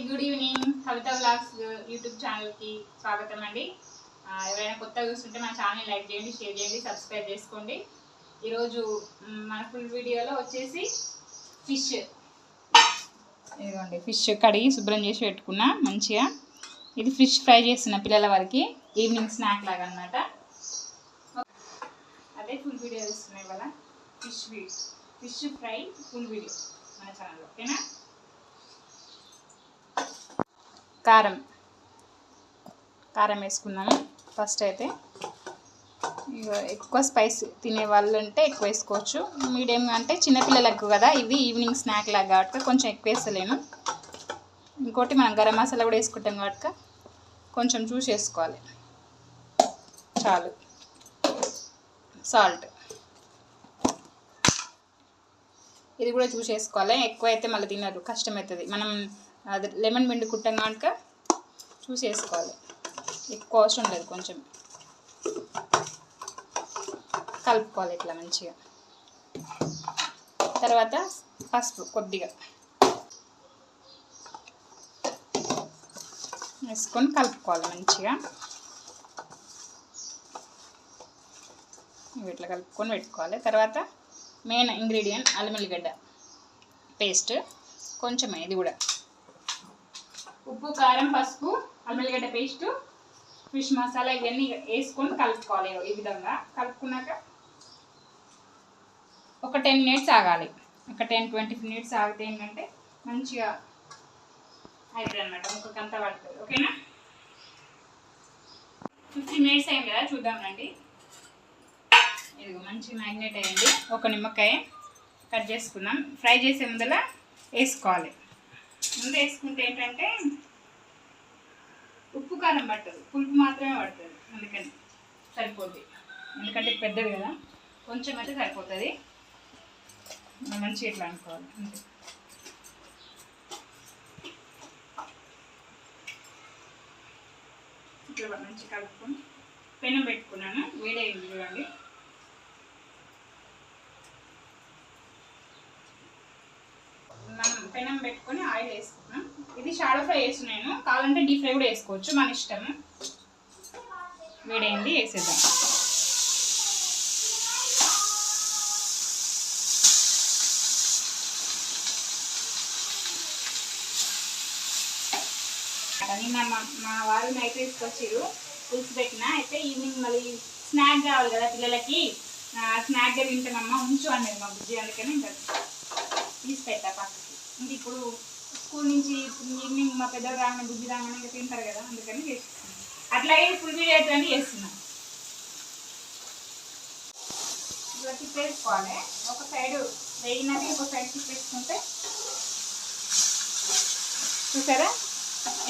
Good evening. Kavitha vlogs YouTube ఛానల్కి స్వాగతం అండి. ఎవరైనా కొత్తగా చూస్తుంటే మన ఛానల్ని లైక్ చేయండి, షేర్ చేయండి, సబ్స్క్రైబ్ చేసుకోండి. ఈరోజు మన ఫుల్ వీడియోలో వచ్చేసి ఫిష్, ఇదిగోండి ఫిష్ కడిగి శుభ్రం చేసి పెట్టుకున్నా మంచిగా. ఇది ఫిష్ ఫ్రై చేస్తున్న పిల్లల వరకు ఈవినింగ్ స్నాక్ లాగా అనమాట. అదే ఫుల్ వీడియో ఇస్తున్నాయి కదా, ఫిష్ ఫ్రై ఫుల్ వీడియో మన ఛానల్లో, ఓకేనా. కారం వేసుకున్నాను ఫస్ట్. అయితే ఎక్కువ స్పైస్ తినే వాళ్ళు అంటే ఎక్కువ వేసుకోవచ్చు, మీడియం అంటే చిన్నపిల్లలకు కదా ఇవి ఈవినింగ్ స్నాక్ లాగా కాబట్టి కొంచెం ఎక్కువ వేస్తలేను. ఇంకోటి మనం గరం మసాలా కూడా వేసుకుంటాం కాబట్టి కొంచెం చూసి వేసుకోవాలి, చాలు. సాల్ట్ ఇది కూడా చూసి వేసుకోవాలి, ఎక్కువ అయితే మళ్ళీ తినరు, కష్టమవుతుంది. మనం అది లెమన్ పిండుకుంటాం కనుక చూసి వేసుకోవాలి, ఎక్కువ అవసరం లేదు. కొంచెం కలుపుకోవాలి ఇట్లా మంచిగా. తర్వాత పసుపు కొద్దిగా వేసుకొని కలుపుకోవాలి మంచిగా. ఇట్లా కలుపుకొని పెట్టుకోవాలి. తర్వాత మెయిన్ ఇంగ్రీడియంట్ అల్లం వెల్లిగడ్డ పేస్ట్ కొంచెం, ఇది కూడా ఉప్పు, కారం, పసుపు, అల్లం వెల్లిగడ్డ పేస్ట్, ఫిష్ మసాలా ఇవన్నీ వేసుకొని కలుపుకోవాలి. ఈ విధంగా కలుపుకున్నాక ఒక 10 మినిట్స్ ఆగాలి. ఒక 10-20 మినిట్స్ ఆగితే ఏంటంటే మంచిగా అవుతుంది అనమాట, ముక్కకంతా పడుతుంది, ఓకేనా. 15 మినిట్స్ అయింది కదా, చూద్దాం రండి. ఇదిగో మంచిగా మ్యాగ్నేట్ అయ్యింది. ఒక నిమ్మకాయ కట్ చేసుకున్నాం. ఫ్రై చేసే ముందర వేసుకోవాలి. ముందు వేసుకుంటే ఏంటంటే ఉప్పు కారం పట్టదు, పులుపు మాత్రమే పడుతుంది, అందుకని సరిపోద్ది. ఎందుకంటే పెద్దది కదా, కొంచెం అయితే సరిపోతుంది. మంచిగా ఇట్లా అనుకోవాలి అంతే. ఇట్లా మంచిగా కలుపుకొని పెనం పెట్టుకున్నాను, వేడైంది చూడండి. మనం పెనం పెట్టుకొని ఆయిల్ వేసుకున్నాం. ఇది షాలో ఫ్రై వేస్తున్నాను, కావాలంటే డీప్ ఫ్రై కూడా వేసుకోవచ్చు, మన ఇష్టము. వేడైంది, వేసేద్దాం. నిన్న మా వారు నైట్ తీసుకొచ్చారు, పులుసు పెట్టిన. అయితే ఈవినింగ్ మళ్ళీ స్నాక్ కావాలి కదా పిల్లలకి, స్నాక్గా తింటామమ్మా ఉంచు అన్నది మా బుజ్జి, అందుకని ఇంకా తీసి పెట్టా పక్కకి. ఇంక ఇప్పుడు స్కూల్ నుంచి ఈవినింగ్ మా పెద్ద రాగానే బుజ్జి రాగానే ఇంకా తింటారు కదా, అందుకని చేస్తున్నాను. అట్లాగే ఫుల్ వీడియో అవుతుందని చేస్తున్నాను. ఇలా తిప్పేసుకోవాలి. ఒక సైడు వేగినాక ఇంకో సైడ్ తిప్పేసుకుంటే చూసారా,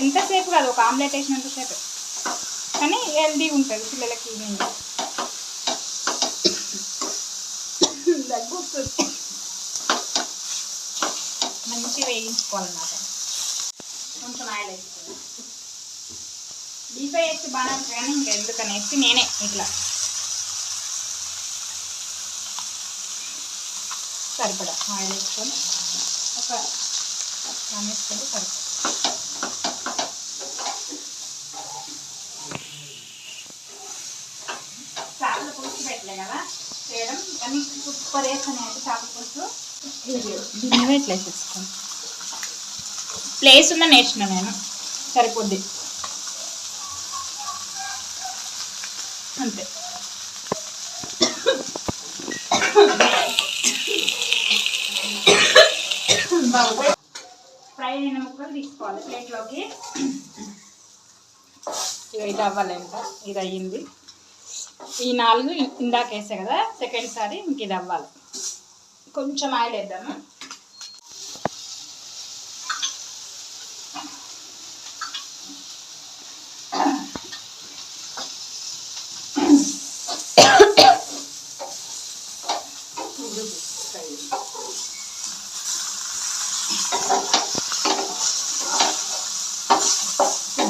ఎంతసేపు కాదు, ఒక ఆమ్లెట్ వేసినంతసేపు, కానీ హెల్దీగా ఉంటుంది పిల్లలకి. ఈవినింగ్ దగ్గు మంచిగా వేయించుకోవాలన్నమాట. కొంచెం ఆయిల్ వేసుకున్నాను. డీప్ ఫ్రై వేస్తే బాగా ఉంటుంది, కానీ ఇంకా ఎందుకనేసి నేనే ఇట్లా సరిపడా ఆయిల్ వేసుకొని ఒక వేసుకుంటే సరిపడా. చేపల పులుసు పెట్టలే కదా చేయడం, కానీ సూపర్ వేస్తాను అయితే చేపల పులుసు. దీన్ని ఇట్లా వేసేసుకోండి. ప్లేస్ ఉందని నేర్చున్నా నేను, సరిపోద్ది అంతే. ఫ్రై అయిన ముక్కలు తీసుకోవాలి ప్లేట్లోకి. ఇది అవ్వాలి, ఇంకా ఇది అయ్యింది. ఈ 4 ఇందాక వేసా కదా, సెకండ్ సారి ఇంక ఇది అవ్వాలి. కొంచెం ఆయిల్ వేద్దాము.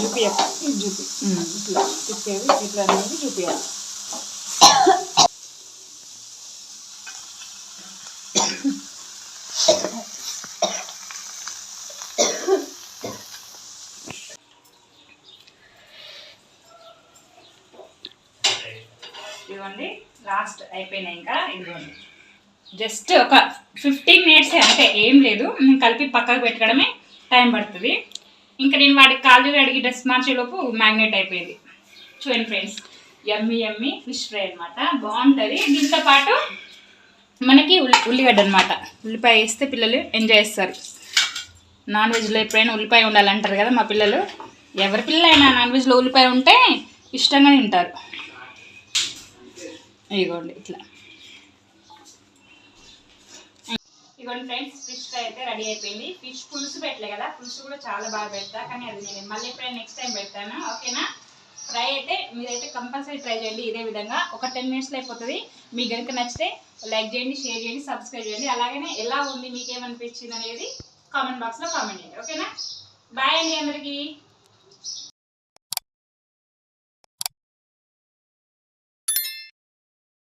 చూపియాలి, ఇట్లా తిప్పేవి ఇట్లా అనేది చూపియాలి. ఇదిగోండి లాస్ట్ అయిపోయినాయి. ఇంకా ఇదిగోండి జస్ట్ ఒక 15 మినిట్స్ అంటే ఏం లేదు, కలిపి పక్కకు పెట్టడమే టైం పడుతుంది. ఇంకా నేను వాటికి కాళ్ళు అడిగి డ్రెస్ మార్చేలోపు మ్యాగ్నేట్ అయిపోయింది. చూడండి ఫ్రెండ్స్, యమ్మీ యమ్మీ ఫిష్ ఫ్రై అనమాట, బాగుంటుంది. దీంతో పాటు మనకి ఉల్లిగడ్డ అనమాట, ఉల్లిపాయ వేస్తే పిల్లలు ఎంజాయ్ చేస్తారు. నాన్ వెజ్లో ఎప్పుడైనా ఉల్లిపాయ ఉండాలంటారు కదా మా పిల్లలు. ఎవరి పిల్లలైనా నాన్ వెజ్లో ఉల్లిపాయ ఉంటే ఇష్టంగా తింటారు. ఇదిగోండి ఇట్లా. ఇదిగోండి ఫ్రెండ్స్, ఫిష్ ఫ్రై అయితే రెడీ అయిపోయింది. ఫిష్ పులుసు పెట్టలే కదా, పులుసు కూడా చాలా బాగా పెడతా, కానీ అది నేను మళ్ళీ ఎప్పుడైనా నెక్స్ట్ టైం పెడతాను. ఓకేనా? ఫ్రై అయితే మీరైతే కంపల్సరీ ట్రై చేయండి ఇదే విధంగా. ఒక 10 మినిట్స్లో అయిపోతుంది. మీకు కనుక నచ్చితే లైక్ చేయండి, షేర్ చేయండి, సబ్స్క్రైబ్ చేయండి. అలాగనే ఎలా ఉంది, మీకేమనిపించింది అనేది కామెంట్ బాక్స్లో కామెంట్ చేయండి. ఓకేనా? బాయ్ అండి అందరికీ.